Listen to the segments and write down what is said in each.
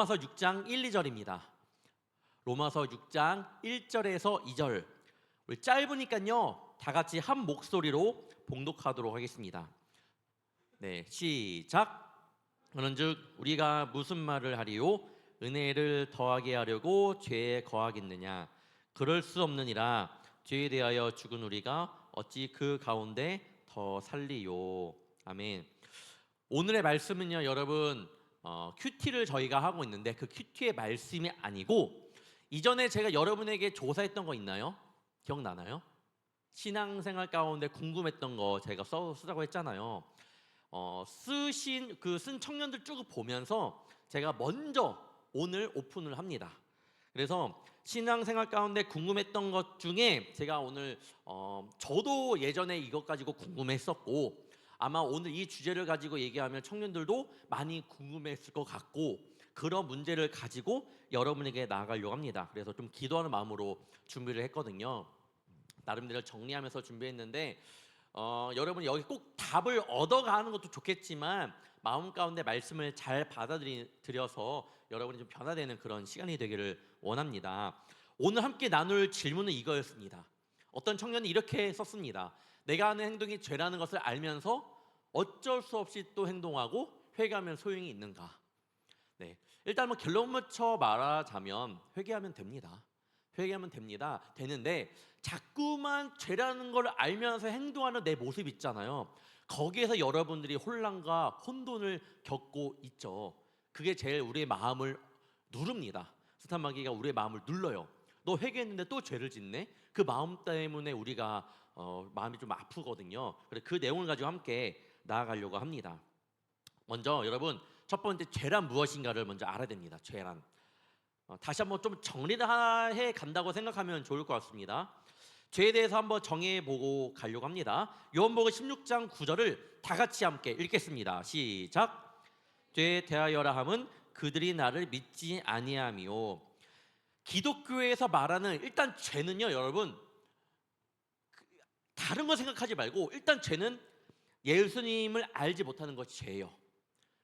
로마서 6장 1, 2절입니다. 로마서 6장 1절에서 2절. 우리 짧으니까요, 다 같이 한 목소리로 봉독하도록 하겠습니다. 네, 시작. 그런즉 우리가 무슨 말을 하리요? 은혜를 더하게 하려고 죄에 거하겠느냐? 그럴 수 없느니라. 죄에 대하여 죽은 우리가 어찌 그 가운데 더 살리요? 아멘. 오늘의 말씀은요, 여러분, 큐티를 저희가 하고 있는데 그 큐티의 말씀이 아니고, 이전에 제가 여러분에게 조사했던 거 있나요? 기억나나요? 신앙생활 가운데 궁금했던 거 제가 쓰자고 했잖아요. 쓴 청년들 쭉 보면서 제가 먼저 오늘 오픈을 합니다. 그래서 신앙생활 가운데 궁금했던 것 중에 제가 오늘 저도 예전에 이것 가지고 궁금했었고, 아마 오늘 이 주제를 가지고 얘기하면 청년들도 많이 궁금했을 것 같고, 그런 문제를 가지고 여러분에게 나아가려고 합니다. 그래서 좀 기도하는 마음으로 준비를 했거든요. 나름대로 정리하면서 준비했는데, 여러분 여기 꼭 답을 얻어가는 것도 좋겠지만 마음 가운데 말씀을 잘 받아들여서 여러분이 좀 변화되는 그런 시간이 되기를 원합니다. 오늘 함께 나눌 질문은 이거였습니다. 어떤 청년이 이렇게 썼습니다. 내가 하는 행동이 죄라는 것을 알면서 어쩔 수 없이 또 행동하고 회개하면 소용이 있는가? 네, 일단 뭐 결론부터 말하자면 회개하면 됩니다. 회개하면 되는데 자꾸만 죄라는 걸 알면서 행동하는 내 모습 있잖아요. 거기에서 여러분들이 혼란과 혼돈을 겪고 있죠. 그게 제일 우리의 마음을 누릅니다. 스탄 마귀가 우리의 마음을 눌러요. 너 회개했는데 또 죄를 짓네? 그 마음 때문에 우리가 마음이 좀 아프거든요. 그래서 그 내용을 가지고 함께 나아가려고 합니다. 먼저 여러분, 첫 번째 죄란 무엇인가를 먼저 알아야 됩니다. 죄란. 다시 한번 좀 정리를 해 간다고 생각하면 좋을 것 같습니다. 죄에 대해서 한번 정해보고 가려고 합니다. 요한복음 16장 9절을 다 같이 함께 읽겠습니다. 시작. 죄에 대하여라 함은 그들이 나를 믿지 아니함이요. 기독교에서 말하는 일단 죄는요, 여러분, 다른 거 생각하지 말고 일단 죄는 예수님을 알지 못하는 것이 죄예요.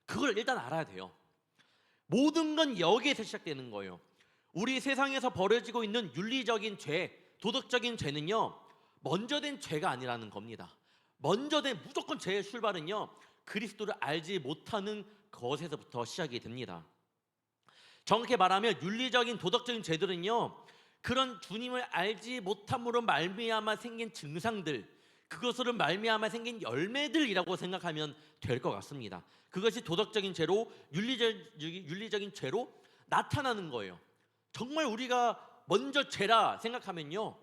그걸 일단 알아야 돼요. 모든 건 여기에서 시작되는 거예요. 우리 세상에서 벌어지고 있는 윤리적인 죄, 도덕적인 죄는요, 먼저 된 죄가 아니라는 겁니다. 먼저 된 무조건 죄의 출발은요, 그리스도를 알지 못하는 것에서부터 시작이 됩니다. 정확히 말하면 윤리적인 도덕적인 죄들은요, 그런 주님을 알지 못함으로 말미암아 생긴 증상들, 그것으로 말미암아 생긴 열매들이라고 생각하면 될 것 같습니다. 그것이 도덕적인 죄로 윤리적인 죄로 나타나는 거예요. 정말 우리가 먼저 죄라 생각하면요,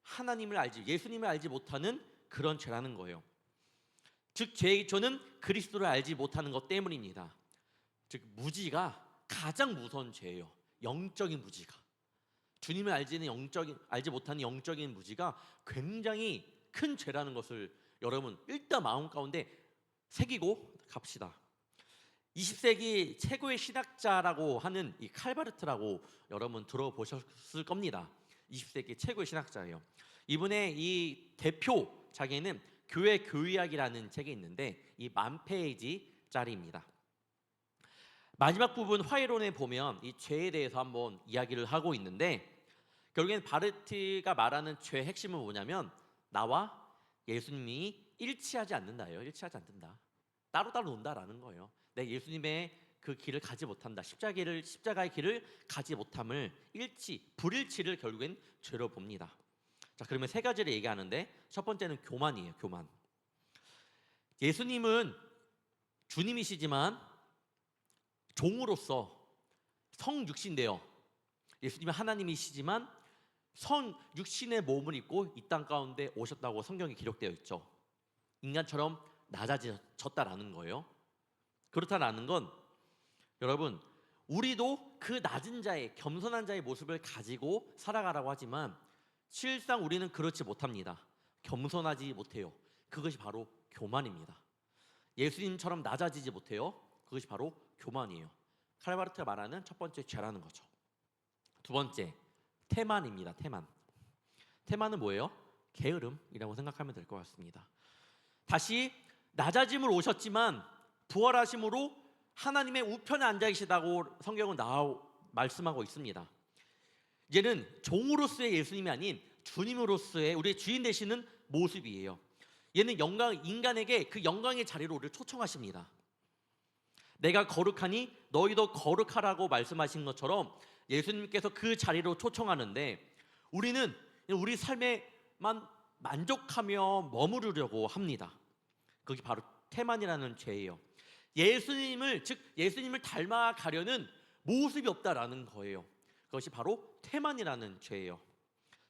하나님을 알지, 예수님을 알지 못하는 그런 죄라는 거예요. 즉 죄의 기초는 그리스도를 알지 못하는 것 때문입니다. 즉 무지가 가장 무서운 죄예요. 영적인 무지가. 주님을 알지 못하는 영적인 무지가 굉장히 큰 죄라는 것을 여러분 일단 마음 가운데 새기고 갑시다. 20세기 최고의 신학자라고 하는 이 칼바르트라고 여러분 들어보셨을 겁니다. 20세기 최고의 신학자예요. 이분의 이 대표작에는 교회 교의학이라는 책이 있는데 이 1000페이지짜리입니다. 마지막 부분 화해론에 보면 이 죄에 대해서 한번 이야기를 하고 있는데, 결국엔 바르트가 말하는 죄의 핵심은 뭐냐면 나와 예수님이 일치하지 않는다예요. 일치하지 않는다. 따로따로 논다라는 거예요. 내 예수님의 그 길을 가지 못한다. 십자가의 길을 가지 못함을 불일치를 결국엔 죄로 봅니다. 자, 그러면 세 가지를 얘기하는데 첫 번째는 교만이에요. 교만. 예수님은 주님이시지만 종으로서 성육신되어, 예수님은 하나님이시지만 성육신의 몸을 입고 이 땅 가운데 오셨다고 성경에 기록되어 있죠. 인간처럼 낮아졌다라는 거예요. 그렇다라는 건 여러분, 우리도 그 낮은 자의, 겸손한 자의 모습을 가지고 살아가라고 하지만 실상 우리는 그렇지 못합니다. 겸손하지 못해요. 그것이 바로 교만입니다. 예수님처럼 낮아지지 못해요. 그것이 바로 교만이에요. 칼바르트가 말하는 첫 번째 죄라는 거죠. 두 번째, 태만입니다. 태만은 뭐예요? 게으름이라고 생각하면 될 것 같습니다. 다시 낮아짐을 오셨지만 부활하심으로 하나님의 우편에 앉아 계시다고 성경은 말씀하고 있습니다. 얘는 종으로서의 예수님이 아닌 주님으로서의 우리의 주인 되시는 모습이에요. 얘는 인간에게 그 영광의 자리로 우리를 초청하십니다. 내가 거룩하니 너희도 거룩하라고 말씀하신 것처럼 예수님께서 그 자리로 초청하는데, 우리는 우리 삶에만 만족하며 머무르려고 합니다. 그게 바로 태만이라는 죄예요. 예수님을 닮아가려는 모습이 없다라는 거예요. 그것이 바로 태만이라는 죄예요.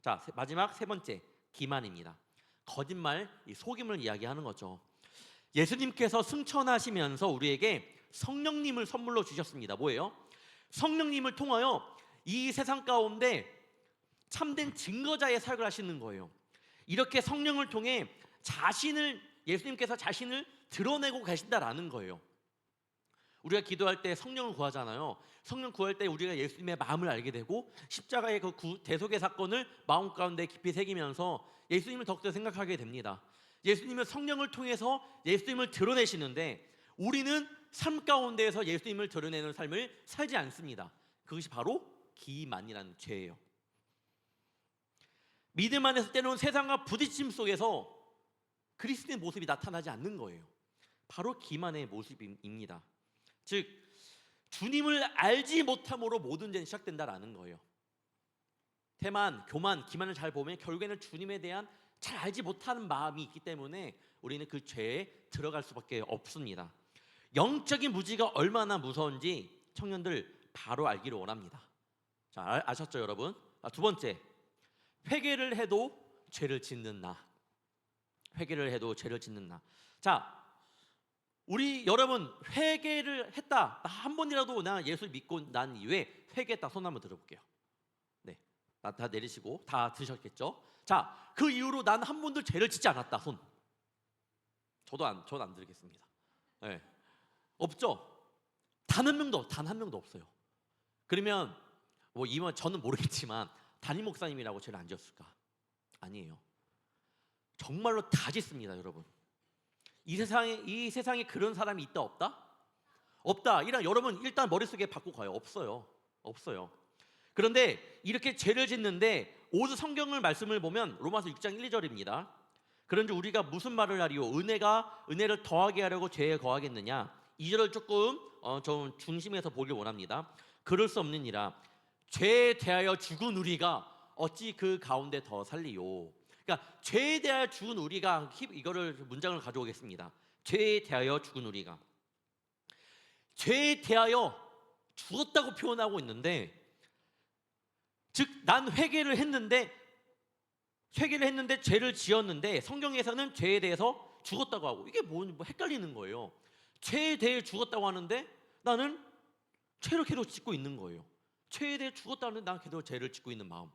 자, 마지막 세 번째, 기만입니다. 거짓말, 속임을 이야기하는 거죠. 예수님께서 승천하시면서 우리에게 성령님을 선물로 주셨습니다. 뭐예요? 성령님을 통하여 이 세상 가운데 참된 증거자의 사역을 하시는 거예요. 이렇게 성령을 통해 예수님께서 자신을 드러내고 계신다라는 거예요. 우리가 기도할 때 성령을 구하잖아요. 성령 구할 때 우리가 예수님의 마음을 알게 되고 십자가의 그 대속의 사건을 마음 가운데 깊이 새기면서 예수님을 더욱더 생각하게 됩니다. 예수님은 성령을 통해서 예수님을 드러내시는데, 우리는 삶 가운데에서 예수님을 드러내는 삶을 살지 않습니다. 그것이 바로 기만이라는 죄예요. 믿음 안에서 때로는 세상과 부딪힘 속에서 그리스도의 모습이 나타나지 않는 거예요. 바로 기만의 모습입니다. 즉, 주님을 알지 못함으로 모든 죄는 시작된다라는 거예요. 태만, 교만, 기만을 잘 보면 결국에는 주님에 대한 잘 알지 못하는 마음이 있기 때문에 우리는 그 죄에 들어갈 수밖에 없습니다. 영적인 무지가 얼마나 무서운지 청년들 바로 알기를 원합니다. 자, 아셨죠 여러분? 두 번째, 회개를 해도 죄를 짓는 나. 회개를 해도 죄를 짓는 나. 자, 우리 여러분 회개를 했다, 한 번이라도 나 예수 믿고 난 이후에 회개했다, 손 한번 들어볼게요. 네, 다 내리시고 다 드셨겠죠? 자, 그 이후로 난 한 번도 죄를 짓지 않았다, 손. 저는 안 드리겠습니다. 네. 없죠? 단 한 명도 없어요. 그러면 이번 저는 모르겠지만 담임 목사님이라고 죄를 안 지었을까? 아니에요. 정말로 다 짓습니다, 여러분. 이 세상에 그런 사람이 있다 없다? 없다. 여러분 일단 머릿속에 바꾸고 가요. 없어요. 그런데 이렇게 죄를 짓는데 오늘 성경을 말씀을 보면 로마서 6장 1, 2절입니다. 그런데 우리가 무슨 말을 하리요? 은혜를 더하게 하려고 죄에 거하겠느냐? 2절을 조금 좀 중심에서 보길 원합니다. 그럴 수 없느니라. 죄에 대하여 죽은 우리가 어찌 그 가운데 더 살리요? 그러니까 죄에 대하여 죽은 우리가, 이거를 문장을 가져오겠습니다. 죄에 대하여 죽은 우리가, 죄에 대하여 죽었다고 표현하고 있는데, 즉 난 회개를 했는데 죄를 지었는데 성경에서는 죄에 대해서 죽었다고 하고, 이게 뭐 헷갈리는 거예요. 죄에 대해 죽었다고 하는데 나는 죄를 계속 짓고 있는 거예요. 죄에 대해 죽었다는데 난 계속 죄를 짓고 있는 마음,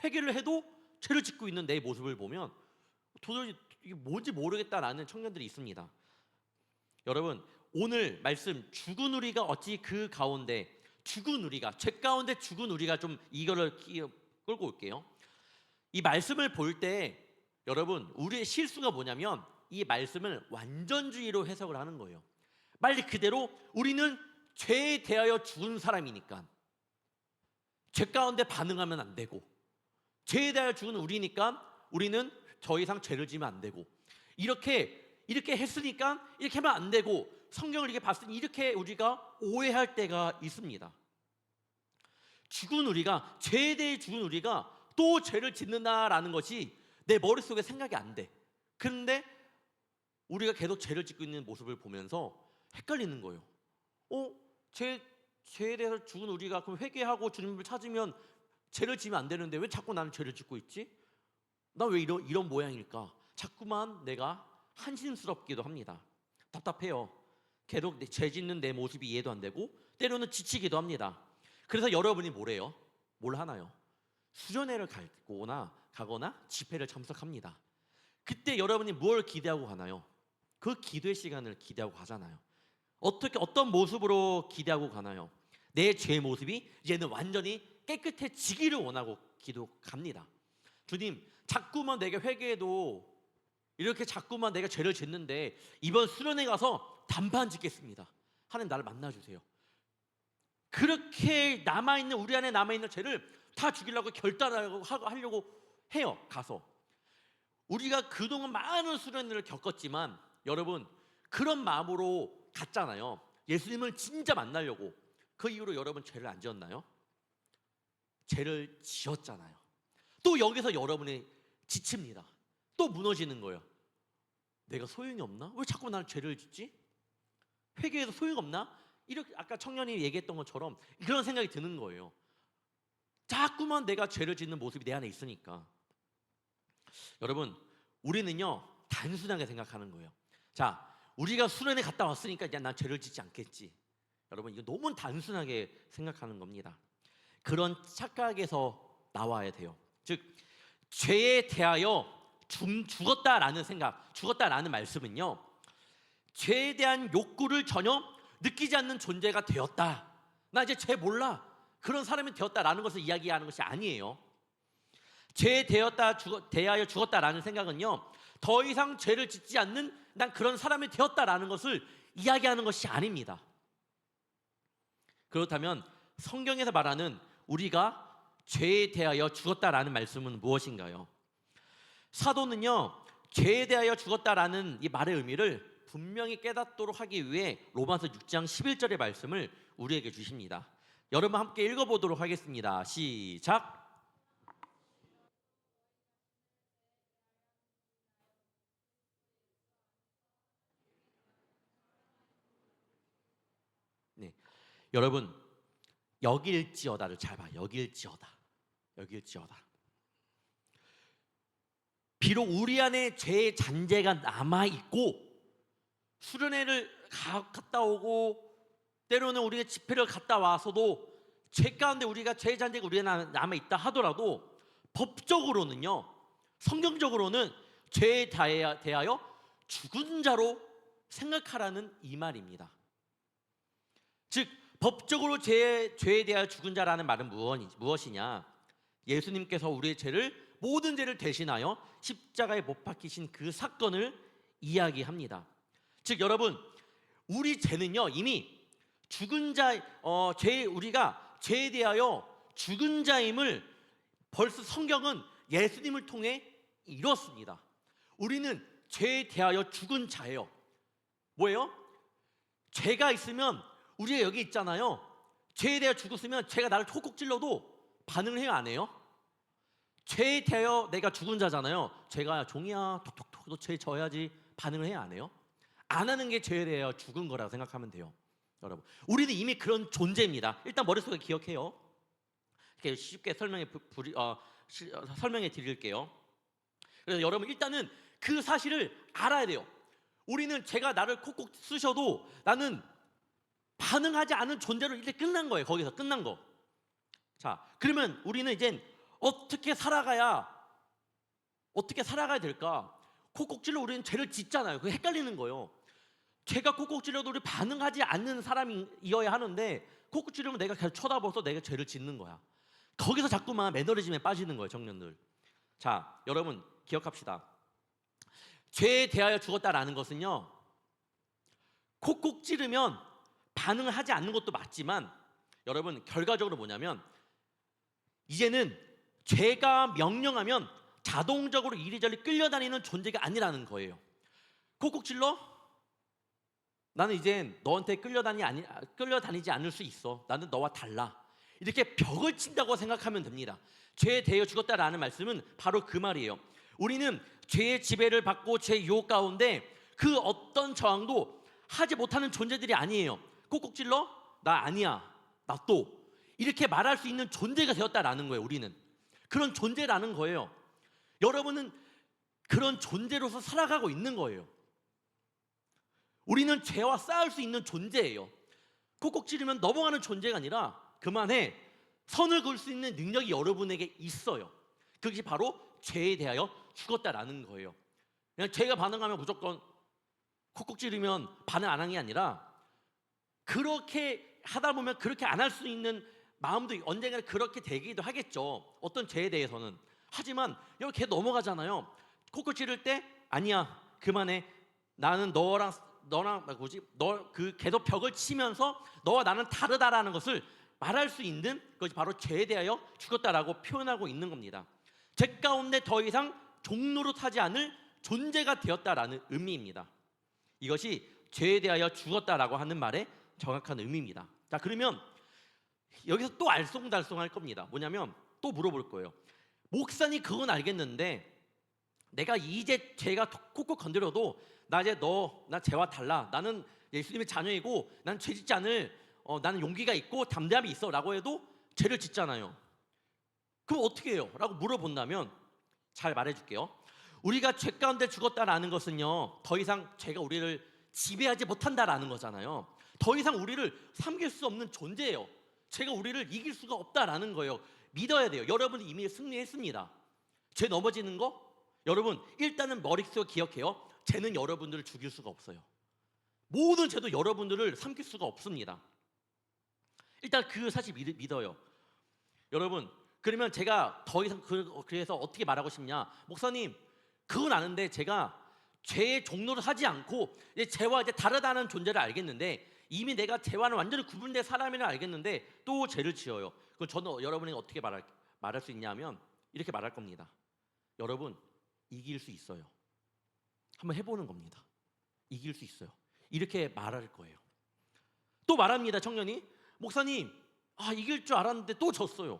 회개를 해도 죄를 짓고 있는 내 모습을 보면 도저히 이게 뭔지 모르겠다라는 청년들이 있습니다. 여러분, 오늘 말씀 죽은 우리가 어찌 그 가운데, 죽은 우리가, 죄 가운데 죽은 우리가, 좀 이거를 끌고 올게요. 이 말씀을 볼 때 여러분, 우리의 실수가 뭐냐면 이 말씀을 완전주의로 해석을 하는 거예요. 말 그대로 우리는 죄에 대하여 죽은 사람이니까 죄 가운데 반응하면 안 되고, 죄에 대하여 죽은 우리니까 우리는 더 이상 죄를 지면 안 되고, 이렇게 했으니까 이렇게 하면 안 되고, 성경을 이렇게 봤으니 이렇게 우리가 오해할 때가 있습니다. 죽은 우리가, 죄에 대해 죽은 우리가 또 죄를 짓는다라는 것이 내 머릿속에 생각이 안 돼. 그런데 우리가 계속 죄를 짓고 있는 모습을 보면서 헷갈리는 거예요. 죄에 대해서 죽은 우리가 그럼 회개하고 주님을 찾으면 죄를 지면 안 되는데 왜 자꾸 나는 죄를 짓고 있지? 나 왜 이런 모양일까? 자꾸만 내가 한심스럽기도 합니다. 답답해요. 계속 죄 짓는 내 모습이 이해도 안 되고 때로는 지치기도 합니다. 그래서 여러분이 뭐래요? 뭘 하나요? 수련회를 가거나 집회를 참석합니다. 그때 여러분이 뭘 기대하고 가나요? 그 기도의 시간을 기대하고 가잖아요. 어떤 모습으로 기대하고 가나요? 내 죄의 모습이 이제는 완전히 깨끗해지기를 원하고 갑니다. 주님, 자꾸만 내가 회개해도 이렇게 자꾸만 내가 죄를 짓는데 이번 수련회 가서 단판 짓겠습니다. 하나님 나를 만나주세요. 그렇게 남아있는 우리 안에 남아있는 죄를 다 죽이려고 하려고 해요. 가서 우리가 그동안 많은 수련회를 겪었지만 여러분 그런 마음으로 갔잖아요. 예수님을 진짜 만나려고. 그 이후로 여러분 죄를 안 지었나요? 죄를 지었잖아요. 또 여기서 여러분이 지칩니다. 또 무너지는 거예요. 내가 소용이 없나? 왜 자꾸 나는 죄를 짓지? 회개해도 소용 없나? 이렇게 아까 청년이 얘기했던 것처럼 그런 생각이 드는 거예요. 자꾸만 내가 죄를 짓는 모습이 내 안에 있으니까. 여러분 우리는요 단순하게 생각하는 거예요. 자, 우리가 수련회 갔다 왔으니까 이제 난 죄를 짓지 않겠지. 여러분 이거 너무 단순하게 생각하는 겁니다. 그런 착각에서 나와야 돼요. 즉 죄에 대하여 죽었다라는 생각, 죽었다라는 말씀은요 죄에 대한 욕구를 전혀 느끼지 않는 존재가 되었다. 나 이제 죄 몰라. 그런 사람이 되었다라는 것을 이야기하는 것이 아니에요. 죄에 대하여 죽었다라는 생각은요 더 이상 죄를 짓지 않는 난 그런 사람이 되었다라는 것을 이야기하는 것이 아닙니다. 그렇다면 성경에서 말하는 우리가 죄에 대하여 죽었다라는 말씀은 무엇인가요? 사도는요 죄에 대하여 죽었다라는 이 말의 의미를 분명히 깨닫도록 하기 위해 로마서 6장 11절의 말씀을 우리에게 주십니다. 여러분 함께 읽어보도록 하겠습니다. 시작. 네, 여러분 여길지어다를 잘 봐. 여길지어다. 비록 우리 안에 죄의 잔재가 남아있고 수련회를 갔다 오고 때로는 우리가 집회를 갔다 와서도 죄 가운데 우리가 죄의 잔재가 우리 안에 남아있다 하더라도 법적으로는요 성경적으로는 죄에 대하여 죽은 자로 생각하라는 이 말입니다. 즉 법적으로 죄에 대하여 죽은 자라는 말은 무엇이냐? 예수님께서 우리의 모든 죄를 대신하여 십자가에 못 박히신 그 사건을 이야기합니다. 즉 여러분 우리 죄는요 이미 죽은 우리가 죄에 대하여 죽은 자임을 벌써 성경은 예수님을 통해 이뤘습니다. 우리는 죄에 대하여 죽은 자예요. 뭐예요? 죄가 있으면 우리가 여기 있잖아요. 죄에 대하여 죽었으면 죄가 나를 콕콕 찔러도 반응을 해요, 안 해요? 죄에 대하여 내가 죽은 자잖아요. 죄가 종이야 톡톡톡 너 죄 져야지 반응을 해요, 안 해요? 안 하는 게 죄에 대하여 죽은 거라고 생각하면 돼요. 여러분 우리는 이미 그런 존재입니다. 일단 머릿속에 기억해요. 이렇게 쉽게 설명해 드릴게요. 그래서 여러분 일단은 그 사실을 알아야 돼요. 우리는 죄가 나를 콕콕 쑤셔도 나는 반응하지 않은 존재로 이제 끝난 거예요. 거기서 끝난 거. 자, 그러면 우리는 이제 어떻게 살아가야 될까? 콕콕 찔러 우리는 죄를 짓잖아요. 그게 헷갈리는 거예요. 죄가 콕콕 찔러도 우리 반응하지 않는 사람이어야 하는데 콕콕 찌르면 내가 계속 쳐다봐서 내가 죄를 짓는 거야. 거기서 자꾸만 매너리즘에 빠지는 거예요, 청년들. 자, 여러분 기억합시다. 죄에 대하여 죽었다라는 것은요 콕콕 찌르면 반응을 하지 않는 것도 맞지만 여러분 결과적으로 뭐냐면 이제는 죄가 명령하면 자동적으로 이리저리 끌려다니는 존재가 아니라는 거예요. 콕콕 찔러? 나는 이제 너한테 끌려다니지 않을 수 있어. 나는 너와 달라. 이렇게 벽을 친다고 생각하면 됩니다. 죄에 대하여 죽었다라는 말씀은 바로 그 말이에요. 우리는 죄의 지배를 받고 죄의 유혹 가운데 그 어떤 저항도 하지 못하는 존재들이 아니에요. 콕콕 찔러? 나 아니야. 나 또. 이렇게 말할 수 있는 존재가 되었다라는 거예요. 우리는 그런 존재라는 거예요. 여러분은 그런 존재로서 살아가고 있는 거예요. 우리는 죄와 싸울 수 있는 존재예요. 콕콕 찌르면 넘어가는 존재가 아니라 그만해. 선을 그을 수 있는 능력이 여러분에게 있어요. 그것이 바로 죄에 대하여 죽었다라는 거예요. 그냥 죄가 반응하면 무조건 콕콕 찌르면 반응 안 하는 게 아니라 그렇게 하다 보면 그렇게 안 할 수 있는 마음도 언젠가 그렇게 되기도 하겠죠. 어떤 죄에 대해서는. 하지만 이렇게 넘어가잖아요. 콕콕 찌를 때 아니야 그만해. 나는 너랑 너랑 뭐지? 너 그 계속 벽을 치면서 너와 나는 다르다라는 것을 말할 수 있는 것이 바로 죄에 대하여 죽었다라고 표현하고 있는 겁니다. 죄 가운데 더 이상 종로로 타지 않을 존재가 되었다라는 의미입니다. 이것이 죄에 대하여 죽었다라고 하는 말의 정확한 의미입니다. 자, 그러면 여기서 또 알쏭달쏭할 겁니다. 뭐냐면 또 물어볼 거예요. 목사님 그건 알겠는데 내가 이제 죄가 콕콕 건드려도 나 이제 나 죄와 달라. 나는 예수님의 자녀이고 난 죄 짓지 않을 나는 용기가 있고 담대함이 있어 라고 해도 죄를 짓잖아요. 그럼 어떻게 해요? 라고 물어본다면 잘 말해줄게요. 우리가 죄 가운데 죽었다라는 것은요, 더 이상 죄가 우리를 지배하지 못한다라는 거잖아요. 더 이상 우리를 삼킬 수 없는 존재예요. 죄가 우리를 이길 수가 없다라는 거예요. 믿어야 돼요. 여러분이 이미 승리했습니다. 죄 넘어지는 거 여러분 일단은 머릿속에 기억해요. 죄는 여러분들을 죽일 수가 없어요. 모든 죄도 여러분들을 삼킬 수가 없습니다. 일단 그 사실 믿어요. 여러분 그러면 제가 더 이상 그래서 어떻게 말하고 싶냐? 목사님 그건 아는데 제가 죄의 종로를 하지 않고 이제 죄와 이제 다르다는 존재를 알겠는데 이미 내가 죄와는 완전히 구분된 사람이라 알겠는데 또 죄를 지어요. 그럼 저는 여러분에게 어떻게 말할 수 있냐면 이렇게 말할 겁니다. 여러분 이길 수 있어요. 한번 해보는 겁니다. 이길 수 있어요. 이렇게 말할 거예요. 또 말합니다. 청년이 목사님 이길 줄 알았는데 또 졌어요.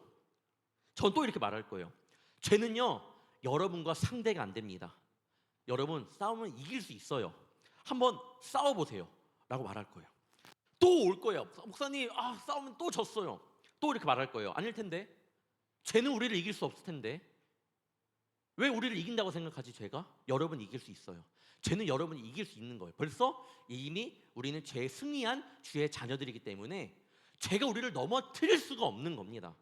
전 또 이렇게 말할 거예요. 죄는요 여러분과 상대가 안 됩니다. 여러분 싸우면 이길 수 있어요. 한번 싸워보세요 라고 말할 거예요. 또 올 거예요. 목사님 싸우면 또 졌어요. 또 이렇게 말할 거예요. 아닐 텐데 죄는 우리를 이길 수 없을 텐데 왜 우리를 이긴다고 생각하지? 죄가 여러분 이길 수 있어요. 죄는 여러분이 이길 수 있는 거예요. 벌써 이미 우리는 죄에 승리한 주의 자녀들이기 때문에 죄가 우리를 넘어뜨릴 수가 없는 겁니다.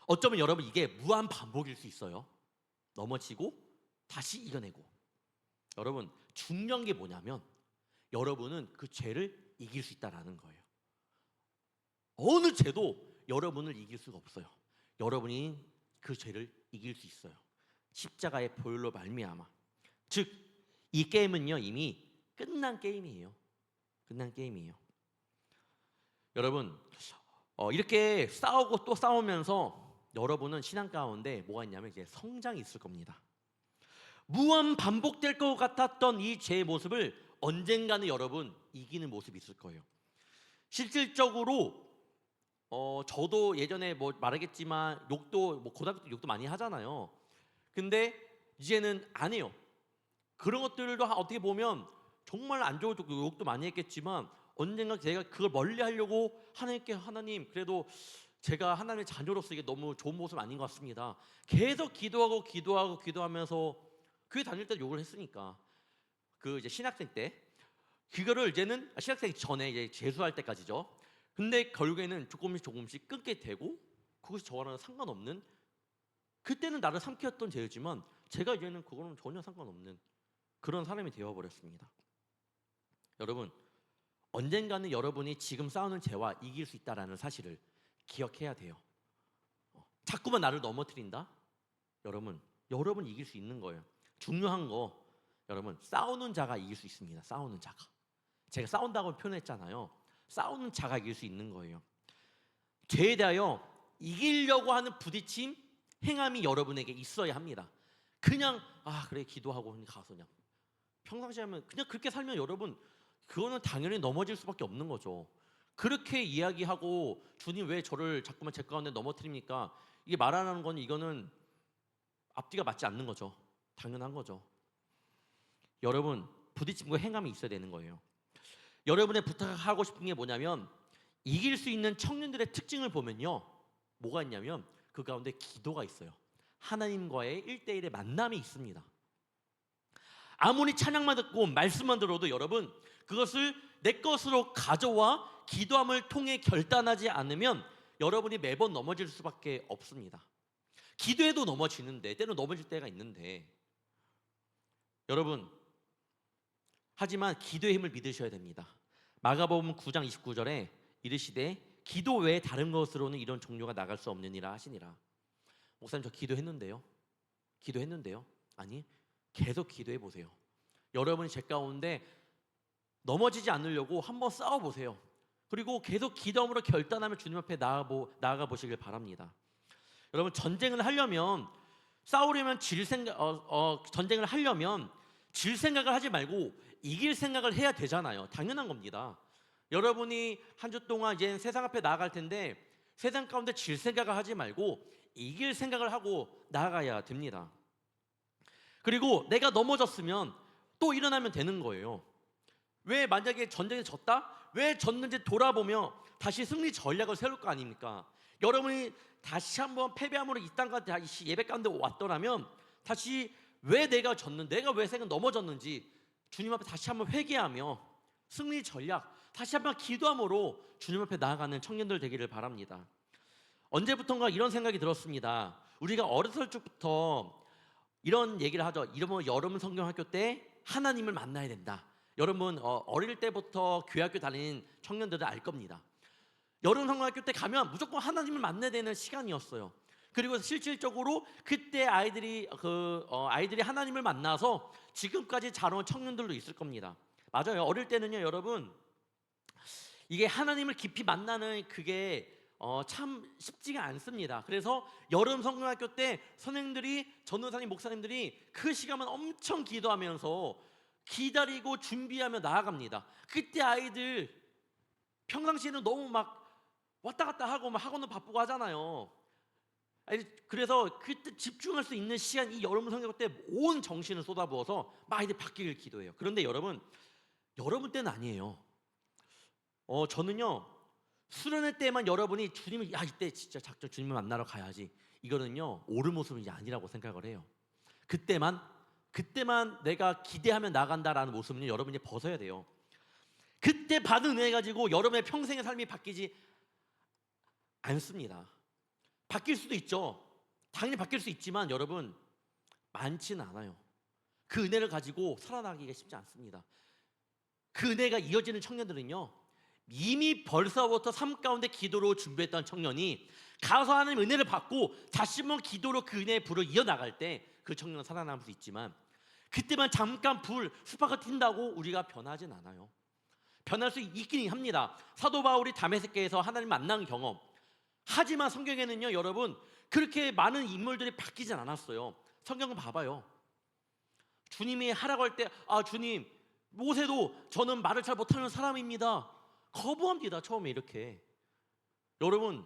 어쩌면 여러분 이게 무한 반복일 수 있어요. 넘어지고 다시 이겨내고. 여러분 중요한 게 뭐냐면 여러분은 그 죄를 이길 수 있다라는 거예요. 어느 죄도 여러분을 이길 수가 없어요. 여러분이 그 죄를 이길 수 있어요. 십자가의 보혈로 말미암아. 즉 이 게임은요 이미 끝난 게임이에요. 끝난 게임이에요. 여러분 이렇게 싸우고 또 싸우면서 여러분은 신앙 가운데 뭐가 있냐면 이제 성장이 있을 겁니다. 무한 반복될 것 같았던 이 죄의 모습을 언젠가는 여러분 이기는 모습이 있을 거예요. 실질적으로 저도 예전에 뭐 말하겠지만 욕도 고등학교 때 욕도 많이 하잖아요. 근데 이제는 안 해요. 그런 것들도 어떻게 보면 정말 안 좋은 욕도 많이 했겠지만 언젠가 제가 그걸 멀리 하려고 하나님 그래도 제가 하나님의 자녀로서 이게 너무 좋은 모습 아닌 것 같습니다. 계속 기도하면서 교회 다닐 때 욕을 했으니까 그 이제 신학생 때 그거를 이제는 신학생 전에 이제 재수할 때까지죠. 근데 결국에는 조금씩 끊게 되고 그것이 저와는 상관없는 그때는 나를 삼켰던 죄였지만 제가 이제는 그거는 전혀 상관없는 그런 사람이 되어버렸습니다. 여러분 언젠가는 여러분이 지금 싸우는 죄와 이길 수 있다는 사실을 기억해야 돼요. 자꾸만 나를 넘어뜨린다? 여러분 이길 수 있는 거예요. 중요한 거 여러분 싸우는 자가 이길 수 있습니다. 싸우는 자가. 제가 싸운다고 표현했잖아요. 싸우는 자가 이길 수 있는 거예요. 죄에 대하여 이기려고 하는 부딪힘, 행함이 여러분에게 있어야 합니다. 그냥 그래 기도하고 가서 그냥 평상시에 하면 그냥 그렇게 살면 여러분 그거는 당연히 넘어질 수밖에 없는 거죠. 그렇게 이야기하고 주님 왜 저를 자꾸만 죄 가운데 넘어뜨립니까? 이게 말하는 건 이거는 앞뒤가 맞지 않는 거죠. 당연한 거죠. 여러분 부딪힘과 행함이 있어야 되는 거예요. 여러분의 부탁하고 싶은 게 뭐냐면 이길 수 있는 청년들의 특징을 보면요 뭐가 있냐면 그 가운데 기도가 있어요. 하나님과의 1대1의 만남이 있습니다. 아무리 찬양만 듣고 말씀만 들어도 여러분 그것을 내 것으로 가져와 기도함을 통해 결단하지 않으면 여러분이 매번 넘어질 수밖에 없습니다. 기도해도 넘어지는데 때로 넘어질 때가 있는데 여러분 하지만 기도의 힘을 믿으셔야 됩니다. 마가복음 9장 29절에 이르시되 기도 외에 다른 것으로는 이런 종료가 나갈 수 없느니라 하시니라. 목사님 저 기도했는데요. 아니 계속 기도해 보세요. 여러분이 제 가운데 넘어지지 않으려고 한번 싸워보세요. 그리고 계속 기도함으로 결단하며 주님 앞에 나아가 보시길 바랍니다. 여러분, 전쟁을 하려면 전쟁을 하려면 질 생각을 하지 말고 이길 생각을 해야 되잖아요. 당연한 겁니다. 여러분이 한 주 동안 이제 세상 앞에 나아갈 텐데 세상 가운데 질 생각을 하지 말고 이길 생각을 하고 나아가야 됩니다. 그리고 내가 넘어졌으면 또 일어나면 되는 거예요. 왜 만약에 전쟁에 졌다? 왜 졌는지 돌아보며 다시 승리 전략을 세울 거 아닙니까? 여러분이 다시 한번 패배함으로 이 땅과 다시 예배 가운데 왔더라면 다시 왜 내가 졌는지, 내가 왜 생각 넘어졌는지 주님 앞에 다시 한번 회개하며 승리 전략 다시 한번 기도함으로 주님 앞에 나아가는 청년들 되기를 바랍니다. 언제부턴가 이런 생각이 들었습니다. 우리가 어렸을 적부터 이런 얘기를 하죠. 이러면 여름 성경학교 때 하나님을 만나야 된다. 여러분 어릴 때부터 교회학교 다니는 청년들은 알 겁니다. 여름 성경학교 때 가면 무조건 하나님을 만나야 되는 시간이었어요. 그리고 실질적으로 그때 아이들이 하나님을 만나서 지금까지 자라온 청년들도 있을 겁니다. 맞아요. 어릴 때는요, 여러분, 이게 하나님을 깊이 만나는 그게 참 쉽지가 않습니다. 그래서 여름 성경학교 때 선생님들이, 전도사님, 목사님들이 그 시간만 엄청 기도하면서 기다리고 준비하며 나아갑니다. 그때 아이들 평상시에는 너무 막 왔다 갔다 하고 막 학원도 바쁘고 하잖아요. 그래서 그때 집중할 수 있는 시간, 이 여름 성경 때 온 정신을 쏟아부어서 막 아이들 바뀌길 기도해요. 그런데 여러분 때는 아니에요. 저는요, 수련회 때만 여러분이 주님을 이때 진짜 작정 주님을 만나러 가야지, 이거는요 옳은 모습은 이제 아니라고 생각을 해요. 그때만 내가 기대하며 나간다라는 모습은 여러분이 벗어야 돼요. 그때 받은 은혜 가지고 여러분의 평생의 삶이 바뀌지 않습니다. 바뀔 수도 있죠. 당연히 바뀔 수 있지만 여러분, 많지는 않아요. 그 은혜를 가지고 살아나기가 쉽지 않습니다. 그 은혜가 이어지는 청년들은요, 이미 벌써부터 삶 가운데 기도로 준비했던 청년이 가서 하나님 은혜를 받고 다시 한번 기도로 그 은혜의 불을 이어나갈 때 그 청년은 살아남을 수 있지만, 그때만 잠깐 스파크 튄다고 우리가 변하진 않아요. 변할 수 있긴 합니다. 사도 바울이 다메섹에서 하나님 만난 경험, 하지만 성경에는요, 여러분, 그렇게 많은 인물들이 바뀌진 않았어요. 성경을 봐봐요. 주님이 하라고 할 때, 주님, 모세도 저는 말을 잘 못하는 사람입니다, 거부합니다. 처음에 이렇게. 여러분,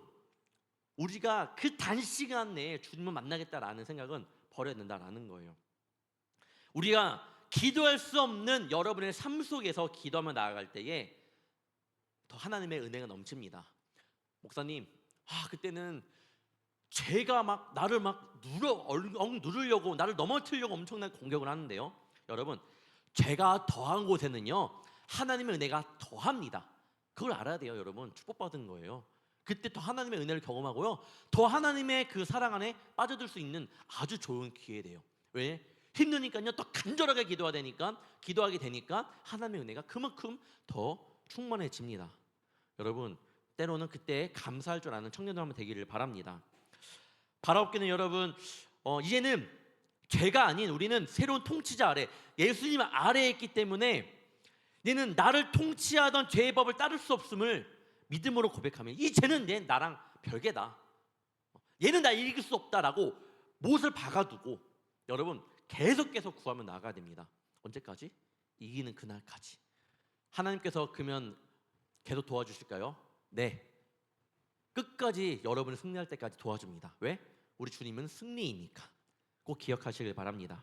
우리가 그 단시간 내에 주님을 만나겠다라는 생각은 버려야 된다라는 거예요. 우리가 기도할 수 없는 여러분의 삶 속에서 기도하며 나아갈 때에 더 하나님의 은혜가 넘칩니다. 목사님, 그때는 죄가 막 나를 막 누르려고, 나를 넘어뜨리려고 엄청난 공격을 하는데요, 여러분, 죄가 더한 곳에는요 하나님의 은혜가 더합니다. 그걸 알아야 돼요. 여러분, 축복받은 거예요. 그때 더 하나님의 은혜를 경험하고요, 더 하나님의 그 사랑 안에 빠져들 수 있는 아주 좋은 기회돼요. 왜? 힘드니까요, 더 간절하게 기도하게 되니까 하나님의 은혜가 그만큼 더 충만해집니다. 여러분, 때로는 그때 감사할 줄 아는 청년들 한번 되기를 바랍니다. 바라옵기는 여러분, 이제는 죄가 아닌 우리는 새로운 통치자 아래, 예수님 아래에 있기 때문에 얘는 나를 통치하던 죄의 법을 따를 수 없음을 믿음으로 고백하면, 이 죄는 나랑 별개다, 얘는 나 이길 수 없다라고 못을 박아두고 여러분 계속 구하며 나아가야 됩니다. 언제까지? 이기는 그날까지. 하나님께서 그러면 계속 도와주실까요? 네, 끝까지 여러분이 승리할 때까지 도와줍니다. 왜? 우리 주님은 승리이니까. 꼭 기억하시길 바랍니다.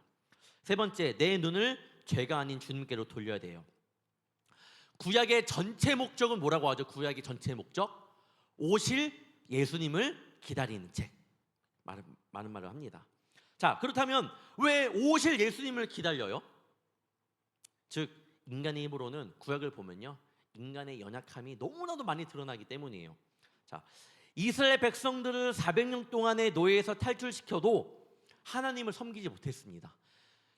세 번째, 내 눈을 죄가 아닌 주님께로 돌려야 돼요. 구약의 전체 목적은 뭐라고 하죠? 구약의 전체 목적, 오실 예수님을 기다리는 책, 많은 말을 합니다. 자, 그렇다면 왜 오실 예수님을 기다려요? 즉, 인간의 힘으로는 구약을 보면요, 인간의 연약함이 너무나도 많이 드러나기 때문이에요. 자, 이스라엘 백성들을 400년 동안의 노예에서 탈출시켜도 하나님을 섬기지 못했습니다.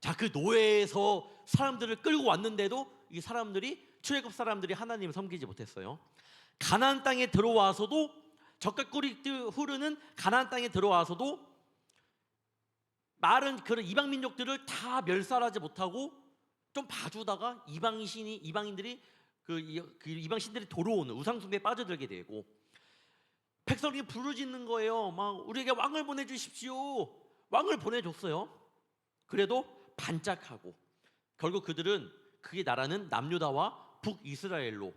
자, 그 노예에서 사람들을 끌고 왔는데도 이 사람들이, 출애굽 사람들이 하나님을 섬기지 못했어요. 가나안 땅에 들어와서도, 젖과 꿀이 흐르는 가나안 땅에 들어와서도 마른 그런 이방 민족들을 다 멸살하지 못하고 좀 봐주다가 이방인들이 그 이방 신들이 돌아오는 우상 숭배에 빠져들게 되고, 백성이 부르짖는 거예요. 막 우리에게 왕을 보내주십시오. 왕을 보내줬어요. 그래도 반짝하고 결국 그들은 그의 나라는 남유다와 북이스라엘로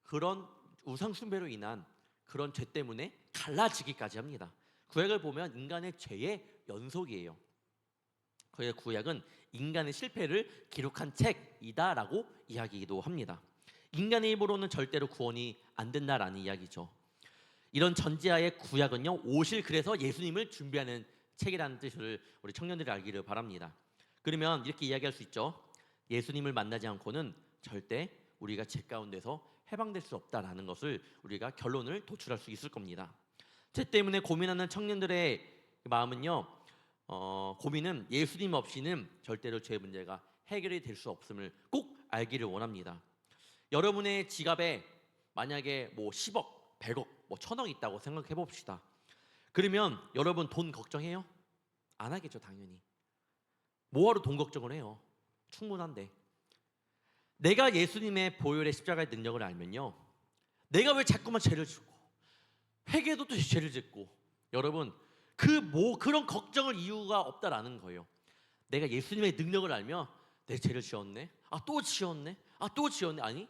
그런 우상 숭배로 인한 그런 죄 때문에 갈라지기까지 합니다. 구약을 보면 인간의 죄의 연속이에요. 그래서 구약은 인간의 실패를 기록한 책이다라고 이야기도 합니다. 인간의 힘으로는 절대로 구원이 안 된다라는 이야기죠. 이런 전제하에 구약은요, 오실 그래서 예수님을 준비하는 책이라는 뜻을 우리 청년들이 알기를 바랍니다. 그러면 이렇게 이야기할 수 있죠. 예수님을 만나지 않고는 절대 우리가 죄 가운데서 해방될 수 없다라는 것을 우리가 결론을 도출할 수 있을 겁니다. 죄 때문에 고민하는 청년들의 마음은요, 고민은 예수님 없이는 절대로 죄 문제가 해결이 될 수 없음을 꼭 알기를 원합니다. 여러분의 지갑에 만약에 뭐 10억, 100억, 뭐 1000억 있다고 생각해 봅시다. 그러면 여러분 돈 걱정해요? 안 하겠죠, 당연히. 뭐하러 돈 걱정을 해요? 충분한데. 내가 예수님의 보혈의 십자가의 능력을 알면요, 내가 왜 자꾸만 죄를 짓고 회개도 또 죄를 짓고, 여러분 그런 걱정을 이유가 없다라는 거예요. 내가 예수님의 능력을 알면 내 죄를 지었네, 또 지었네, 또 지었네. 아니,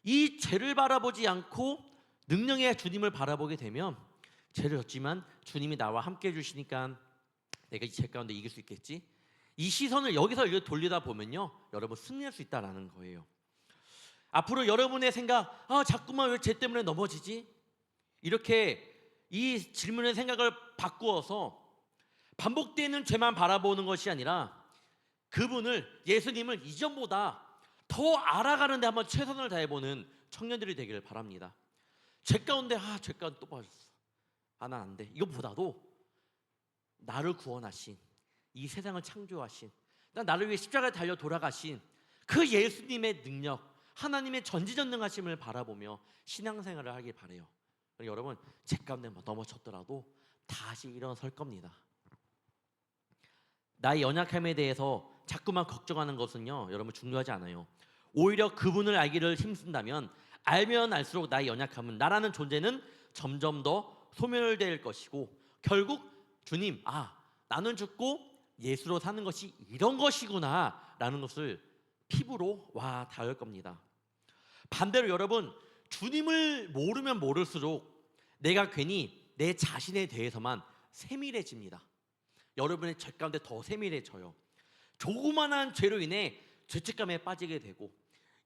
이 죄를 바라보지 않고 능력의 주님을 바라보게 되면 죄를 졌지만 주님이 나와 함께 해주시니까 내가 이 죄 가운데 이길 수 있겠지, 이 시선을 여기서 돌리다 보면요, 여러분 승리할 수 있다라는 거예요. 앞으로 여러분의 생각, 자꾸만 왜 죄 때문에 넘어지지? 이렇게 이 질문의 생각을 바꾸어서 반복되는 죄만 바라보는 것이 아니라 그분을, 예수님을 이전보다 더 알아가는 데 한번 최선을 다해보는 청년들이 되기를 바랍니다. 죄 가운데 죄 가운데 또 빠졌어, 난 안 돼. 이것보다도 나를 구원하신, 이 세상을 창조하신, 나를 위해 십자가에 달려 돌아가신 그 예수님의 능력, 하나님의 전지전능하심을 바라보며 신앙생활을 하길 바라요. 여러분, 죄 가운데 넘어졌더라도 다시 일어설 겁니다. 나의 연약함에 대해서 자꾸만 걱정하는 것은요, 여러분 중요하지 않아요. 오히려 그분을 알기를 힘쓴다면 알면 알수록 나의 연약함은, 나라는 존재는 점점 더 소멸될 것이고, 결국 주님, 나는 죽고 예수로 사는 것이 이런 것이구나 라는 것을 피부로 와 닿을 겁니다. 반대로 여러분, 주님을 모르면 모를수록 내가 괜히 내 자신에 대해서만 세밀해집니다. 여러분의 죄 가운데 더 세밀해져요. 조그만한 죄로 인해 죄책감에 빠지게 되고,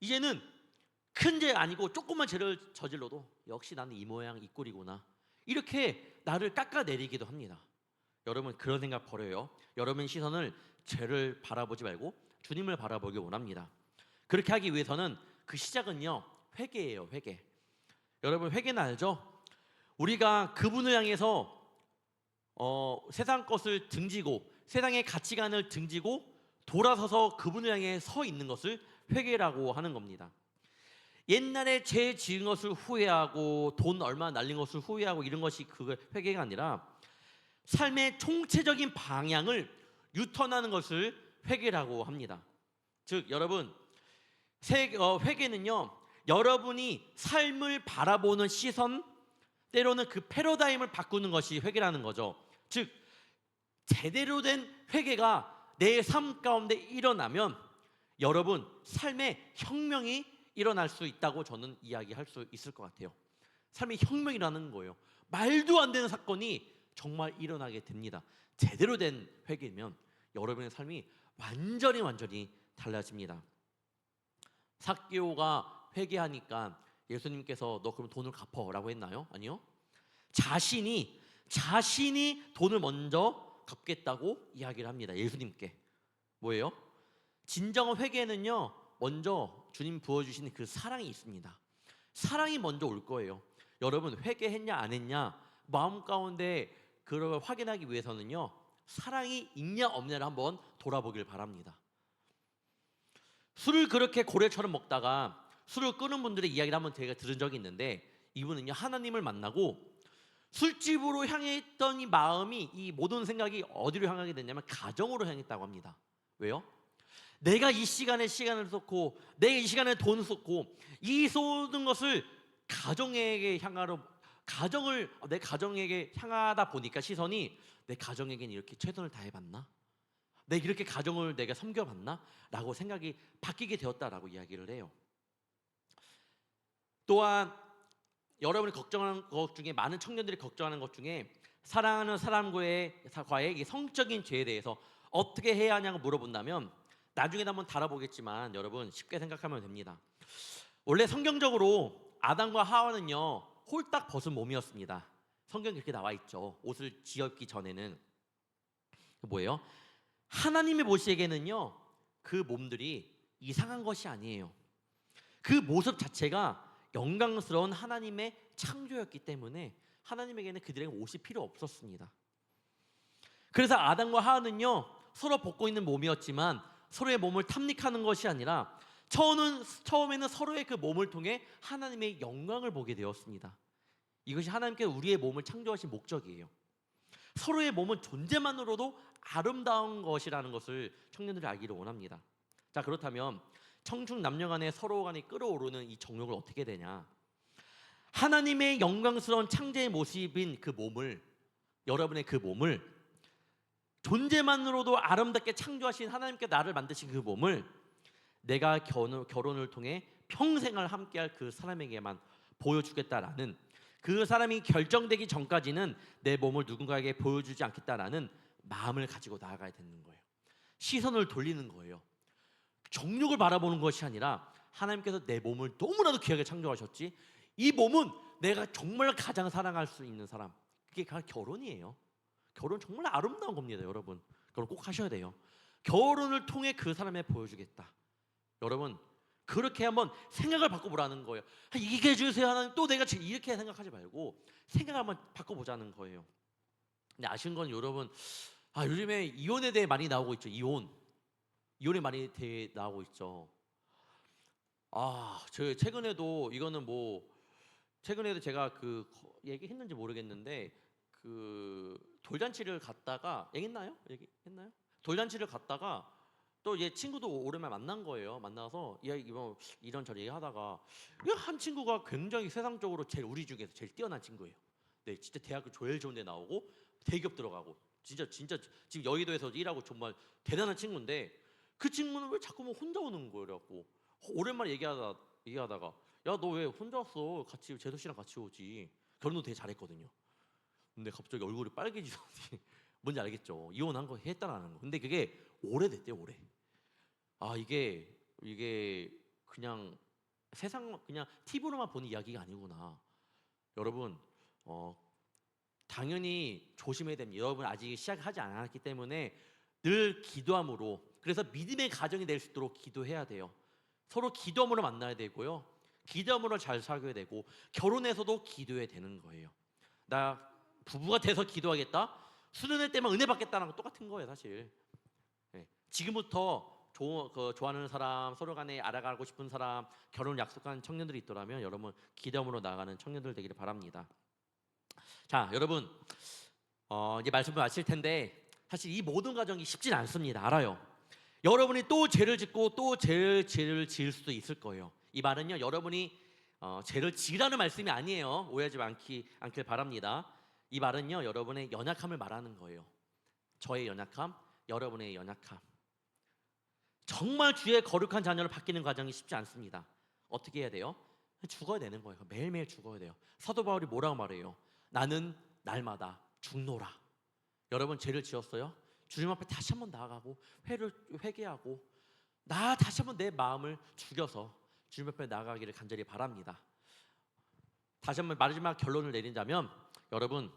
이제는 큰 죄 아니고 조그만 죄를 저질러도 역시 나는 이 모양 이 꼴이구나, 이렇게 나를 깎아내리기도 합니다. 여러분 그런 생각 버려요. 여러분 시선을 죄를 바라보지 말고 주님을 바라보기 원합니다. 그렇게 하기 위해서는 그 시작은요, 회개예요. 회개. 여러분 회개는 알죠? 우리가 그분을 향해서 세상 것을 등지고 세상의 가치관을 등지고 돌아서서 그분을 향해 서 있는 것을 회개라고 하는 겁니다. 옛날에 죄 지은 것을 후회하고 돈 얼마 날린 것을 후회하고 이런 것이 그 회개가 아니라 삶의 총체적인 방향을 유턴하는 것을 회개라고 합니다. 즉 여러분, 회개는요, 여러분이 삶을 바라보는 시선, 때로는 그 패러다임을 바꾸는 것이 회개라는 거죠. 즉 제대로 된 회개가 내 삶 가운데 일어나면 여러분 삶의 혁명이 일어날 수 있다고 저는 이야기할 수 있을 것 같아요. 삶의 혁명이라는 거예요. 말도 안 되는 사건이 정말 일어나게 됩니다. 제대로 된 회개면 여러분의 삶이 완전히 달라집니다. 삭개오가 회개하니까 예수님께서 너 그럼 돈을 갚어라고 했나요? 아니요. 자신이 돈을 먼저 갚겠다고 이야기를 합니다. 예수님께. 뭐예요? 진정한 회개는요, 먼저 주님 부어주신 그 사랑이 있습니다. 사랑이 먼저 올 거예요. 여러분 회개했냐 안 했냐 마음 가운데 그걸 확인하기 위해서는요, 사랑이 있냐 없냐를 한번 돌아보길 바랍니다. 술을 그렇게 고래처럼 먹다가 술을 끊은 분들의 이야기를 한번 제가 들은 적이 있는데, 이분은요 하나님을 만나고 술집으로 향했던 이 마음이, 이 모든 생각이 어디로 향하게 됐냐면 가정으로 향했다고 합니다. 왜요? 내가 이 시간에 시간을 쏟고 내가 이 시간에 돈을 쏟고 이 쏟은 것을 가정에게 향하러 내 가정에게 향하다 보니까 시선이 내 가정에게는 이렇게 최선을 다해봤나? 내가 이렇게 가정을 내가 섬겨봤나? 라고 생각이 바뀌게 되었다라고 이야기를 해요. 또한 여러분이 걱정하는 것 중에 많은 청년들이 걱정하는 것 중에 사랑하는 사람과의 이 성적인 죄에 대해서 어떻게 해야 하냐고 물어본다면 나중에 한번 다뤄보겠지만 여러분 쉽게 생각하면 됩니다. 원래 성경적으로 아담과 하와는요 홀딱 벗은 몸이었습니다. 성경에 그렇게 나와 있죠. 옷을 지어입기 전에는 뭐예요? 하나님이 보시기에는요 그 몸들이 이상한 것이 아니에요. 그 모습 자체가 영광스러운 하나님의 창조였기 때문에 하나님에게는 그들에게 옷이 필요 없었습니다. 그래서 아담과 하와는요 서로 벗고 있는 몸이었지만 서로의 몸을 탐닉하는 것이 아니라 처음에는 서로의 그 몸을 통해 하나님의 영광을 보게 되었습니다. 이것이 하나님께 우리의 몸을 창조하신 목적이에요. 서로의 몸은 존재만으로도 아름다운 것이라는 것을 청년들이 알기를 원합니다. 자, 그렇다면 청중 남녀 간에 서로 간에 끌어오르는 이 정욕을 어떻게 되냐? 하나님의 영광스러운 창조의 모습인 그 몸을, 여러분의 그 몸을, 존재만으로도 아름답게 창조하신 하나님께 나를 만드신 그 몸을 내가 결혼을 통해 평생을 함께할 그 사람에게만 보여주겠다라는, 그 사람이 결정되기 전까지는 내 몸을 누군가에게 보여주지 않겠다라는 마음을 가지고 나아가야 되는 거예요. 시선을 돌리는 거예요. 정욕을 바라보는 것이 아니라 하나님께서 내 몸을 너무나도 귀하게 창조하셨지, 이 몸은 내가 정말 가장 사랑할 수 있는 사람, 그게 결혼이에요. 결혼 정말 아름다운 겁니다, 여러분. 그걸 꼭 하셔야 돼요. 결혼을 통해 그 사람에 보여주겠다. 여러분 그렇게 한번 생각을 바꿔보라는 거예요. 이게 주세요 하나님, 또 내가 이렇게 생각하지 말고 생각을 한번 바꿔보자는 거예요. 근데 아쉬운 건 여러분, 요즘에 이혼에 대해 많이 나오고 있죠. 이혼에 많이 나오고 있죠. 저 최근에도 이거는 최근에도 제가 얘기했는지 모르겠는데 돌잔치를 갔다가 얘기했나요? 돌잔치를 갔다가 또 얘 친구도 오랜만에 만난 거예요. 만나서 이런저런 얘기하다가 한 친구가 굉장히 세상적으로 우리 중에서 제일 뛰어난 친구예요. 네, 진짜 대학교 제일 좋은 데 나오고 대기업 들어가고 진짜 지금 여의도에서 일하고 정말 대단한 친구인데, 그 친구는 왜 자꾸 혼자 오는 거라고. 오랜만에 얘기하다가 야, 너 왜 혼자 왔어? 같이 재석 씨랑 같이 오지. 결혼도 되게 잘했거든요. 근데 갑자기 얼굴이 빨개지더니 뭔지 알겠죠? 이혼한 거 했다라는 거. 근데 그게 오래됐대요, 오래. 이게 그냥 그냥 TV로만 보는 이야기가 아니구나. 여러분, 당연히 조심해야 됩니다. 여러분 아직 시작하지 않았기 때문에 늘 기도함으로, 그래서 믿음의 가정이 될 수 있도록 기도해야 돼요. 서로 기도함으로 만나야 되고요. 기도함으로 잘 살게 되고, 결혼해서도 기도해야 되는 거예요. 나 부부가 돼서 기도하겠다, 수련회 때만 은혜 받겠다는 거 똑같은 거예요, 사실. 네. 지금부터 좋아하는 사람, 서로 간에 알아가고 싶은 사람, 결혼 약속한 청년들이 있더라면 여러분 기도함으로 나아가는 청년들 되기를 바랍니다. 자, 여러분 이제 말씀을 마칠 텐데 사실 이 모든 과정이 쉽진 않습니다. 알아요. 여러분이 또 죄를 짓고 또 죄를 지을 수도 있을 거예요. 이 말은요, 여러분이 죄를 지으라는 말씀이 아니에요. 오해하지 않길 바랍니다. 이 말은요, 여러분의 연약함을 말하는 거예요. 저의 연약함, 여러분의 연약함. 정말 주의 거룩한 자녀를 바뀌는 과정이 쉽지 않습니다. 어떻게 해야 돼요? 죽어야 되는 거예요. 매일매일 죽어야 돼요. 사도 바울이 뭐라고 말해요? 나는 날마다 죽노라. 여러분 죄를 지었어요? 주님 앞에 다시 한번 나아가고 회개하고 나 다시 한번 내 마음을 죽여서 주님 앞에 나아가기를 간절히 바랍니다. 다시 한번 마지막 결론을 내린다면, 여러분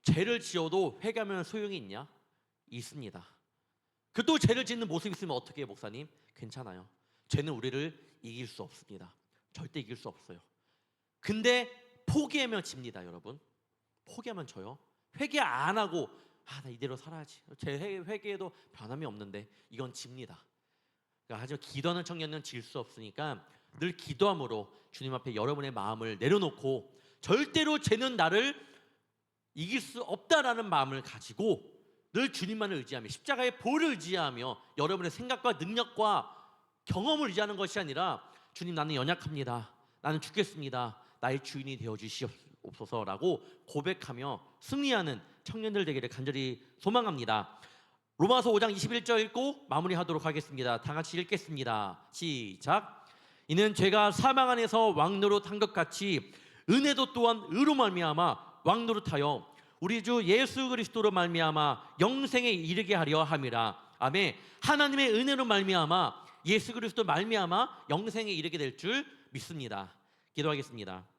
죄를 지어도 회개하면 소용이 있냐? 있습니다. 그 또 죄를 짓는 모습이 있으면 어떻게 해요, 목사님? 괜찮아요. 죄는 우리를 이길 수 없습니다. 절대 이길 수 없어요. 근데 포기하면 집니다, 여러분. 포기하면 져요. 회개 안 하고 나 이대로 살아야지, 제 회개에도 변함이 없는데, 이건 집니다. 그러니까 하지만 기도하는 청년은 질 수 없으니까 늘 기도함으로 주님 앞에 여러분의 마음을 내려놓고 절대로 죄는 나를 이길 수 없다라는 마음을 가지고 늘 주님만을 의지하며 십자가의 보혈을 의지하며 여러분의 생각과 능력과 경험을 의지하는 것이 아니라 주님 나는 연약합니다. 나는 죽겠습니다. 나의 주인이 되어 주시옵소서라고 고백하며 승리하는 청년들 되기를 간절히 소망합니다. 로마서 5장 21절 읽고 마무리하도록 하겠습니다. 다 같이 읽겠습니다. 시작. 이는 죄가 사망 안에서 왕노릇 한 것 같이 은혜도 또한 의로 말미암아 왕노릇하여 우리 주 예수 그리스도로 말미암아 영생에 이르게 하려 함이라. 아멘. 하나님의 은혜로 말미암아 예수 그리스도 말미암아 영생에 이르게 될 줄 믿습니다. 기도하겠습니다.